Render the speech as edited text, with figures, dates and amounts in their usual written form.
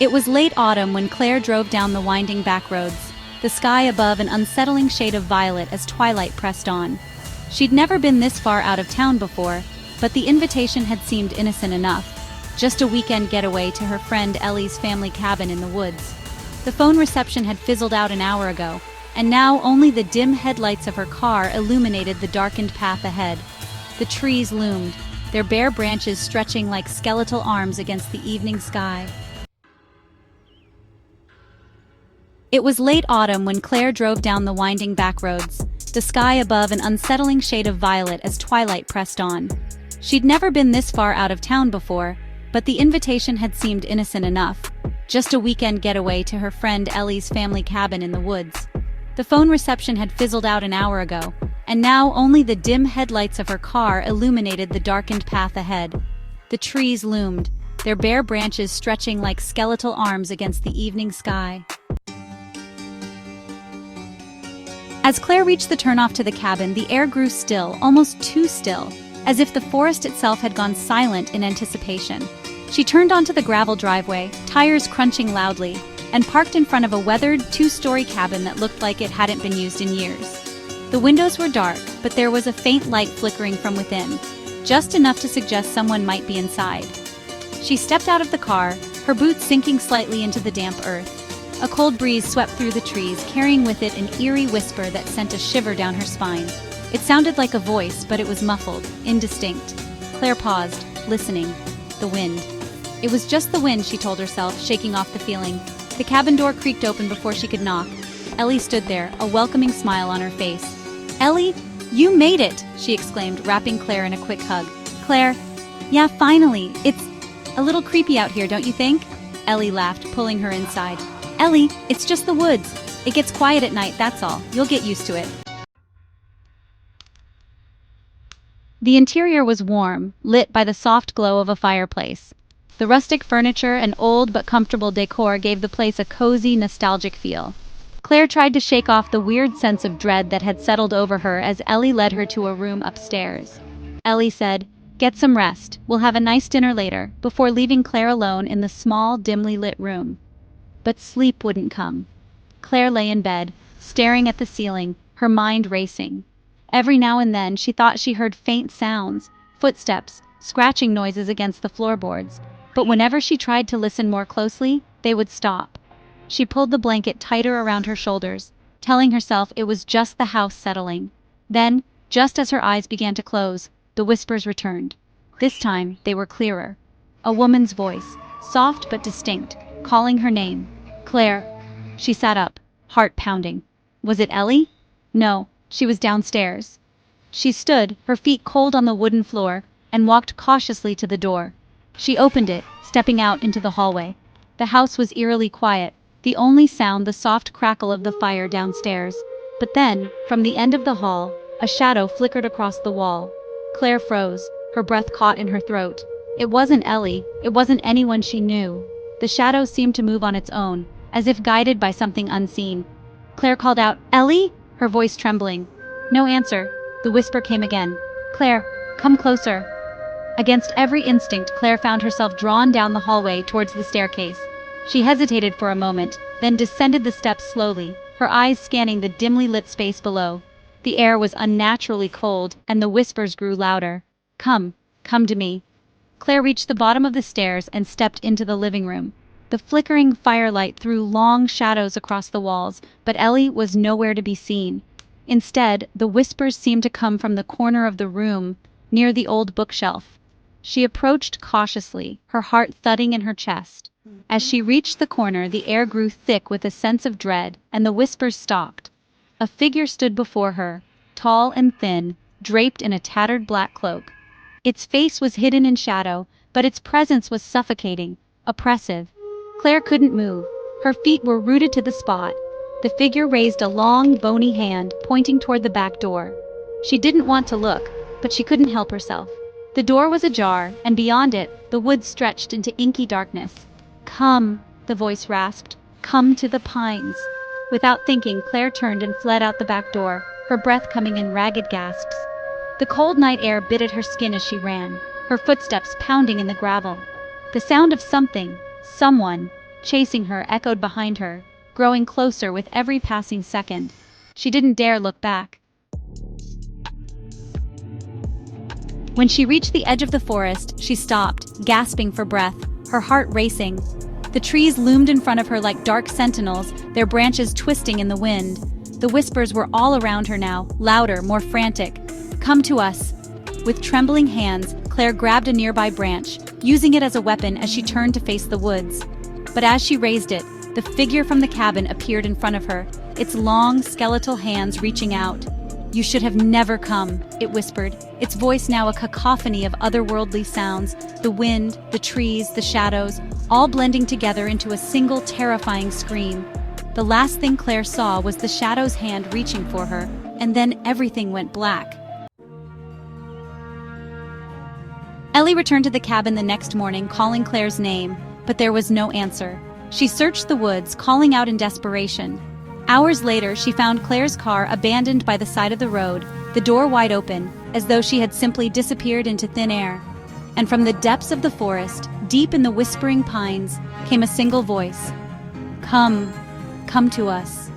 It was late autumn when Claire drove down the winding back roads, the sky above an unsettling shade of violet as twilight pressed on. She'd never been this far out of town before, but the invitation had seemed innocent enough. Just a weekend getaway to her friend Ellie's family cabin in the woods. The phone reception had fizzled out an hour ago, and now only the dim headlights of her car illuminated the darkened path ahead. The trees loomed, their bare branches stretching like skeletal arms against the evening sky. It was late autumn when Claire drove down the winding back roads, the sky above an unsettling shade of violet as twilight pressed on. She'd never been this far out of town before, but the invitation had seemed innocent enough. Just a weekend getaway to her friend Ellie's family cabin in the woods. The phone reception had fizzled out an hour ago, and now only the dim headlights of her car illuminated the darkened path ahead. The trees loomed, their bare branches stretching like skeletal arms against the evening sky. As Claire reached the turnoff to the cabin, the air grew still, almost too still, as if the forest itself had gone silent in anticipation. She turned onto the gravel driveway, tires crunching loudly, and parked in front of a weathered, two-story cabin that looked like it hadn't been used in years. The windows were dark, but there was a faint light flickering from within, just enough to suggest someone might be inside. She stepped out of the car, her boots sinking slightly into the damp earth. A cold breeze swept through the trees, carrying with it an eerie whisper that sent a shiver down her spine. It sounded like a voice, but it was muffled, indistinct. Claire paused, listening. The wind. It was just the wind, she told herself, shaking off the feeling. The cabin door creaked open before she could knock. Ellie stood there, a welcoming smile on her face. "Ellie, you made it!" she exclaimed, wrapping Claire in a quick hug. "Claire, yeah, finally. It's a little creepy out here, don't you think?" Ellie laughed, pulling her inside. "Ellie, it's just the woods. It gets quiet at night, that's all. You'll get used to it." The interior was warm, lit by the soft glow of a fireplace. The rustic furniture and old but comfortable decor gave the place a cozy, nostalgic feel. Claire tried to shake off the weird sense of dread that had settled over her as Ellie led her to a room upstairs. Ellie said, "Get some rest, we'll have a nice dinner later," before leaving Claire alone in the small, dimly lit room. But sleep wouldn't come. Claire lay in bed, staring at the ceiling, her mind racing. Every now and then she thought she heard faint sounds, footsteps, scratching noises against the floorboards, but whenever she tried to listen more closely, they would stop. She pulled the blanket tighter around her shoulders, telling herself it was just the house settling. Then, just as her eyes began to close, the whispers returned. This time, they were clearer. A woman's voice, soft but distinct, calling her name. "Claire." She sat up, heart pounding. Was it Ellie? No, she was downstairs. She stood, her feet cold on the wooden floor, and walked cautiously to the door. She opened it, stepping out into the hallway. The house was eerily quiet, the only sound the soft crackle of the fire downstairs. But then, from the end of the hall, a shadow flickered across the wall. Claire froze, her breath caught in her throat. It wasn't Ellie, it wasn't anyone she knew. The shadow seemed to move on its own, as if guided by something unseen. Claire called out, "Ellie?" her voice trembling. No answer. The whisper came again. "Claire, come closer." Against every instinct, Claire found herself drawn down the hallway towards the staircase. She hesitated for a moment, then descended the steps slowly, her eyes scanning the dimly lit space below. The air was unnaturally cold, and the whispers grew louder. Come to me." Claire reached the bottom of the stairs and stepped into the living room. The flickering firelight threw long shadows across the walls, but Ellie was nowhere to be seen. Instead, the whispers seemed to come from the corner of the room, near the old bookshelf. She approached cautiously, her heart thudding in her chest. As she reached the corner, the air grew thick with a sense of dread, and the whispers stopped. A figure stood before her, tall and thin, draped in a tattered black cloak. Its face was hidden in shadow, but its presence was suffocating, oppressive. Claire couldn't move. Her feet were rooted to the spot. The figure raised a long, bony hand, pointing toward the back door. She didn't want to look, but she couldn't help herself. The door was ajar, and beyond it, the woods stretched into inky darkness. "Come," the voice rasped. "Come to the pines." Without thinking, Claire turned and fled out the back door, her breath coming in ragged gasps. The cold night air bit at her skin as she ran, her footsteps pounding in the gravel. The sound of something, someone, chasing her echoed behind her, growing closer with every passing second. She didn't dare look back. When she reached the edge of the forest, she stopped, gasping for breath, her heart racing. The trees loomed in front of her like dark sentinels, their branches twisting in the wind. The whispers were all around her now, louder, more frantic. "Come to us." With trembling hands, Claire grabbed a nearby branch, using it as a weapon as she turned to face the woods. But as she raised it, the figure from the cabin appeared in front of her, its long, skeletal hands reaching out. "You should have never come," it whispered, its voice now a cacophony of otherworldly sounds, the wind, the trees, the shadows, all blending together into a single terrifying scream. The last thing Claire saw was the shadow's hand reaching for her, and then everything went black. Ellie returned to the cabin the next morning, calling Claire's name, but there was no answer. She searched the woods, calling out in desperation. Hours later, she found Claire's car abandoned by the side of the road, the door wide open, as though she had simply disappeared into thin air. And from the depths of the forest, deep in the whispering pines, came a single voice. Come to us."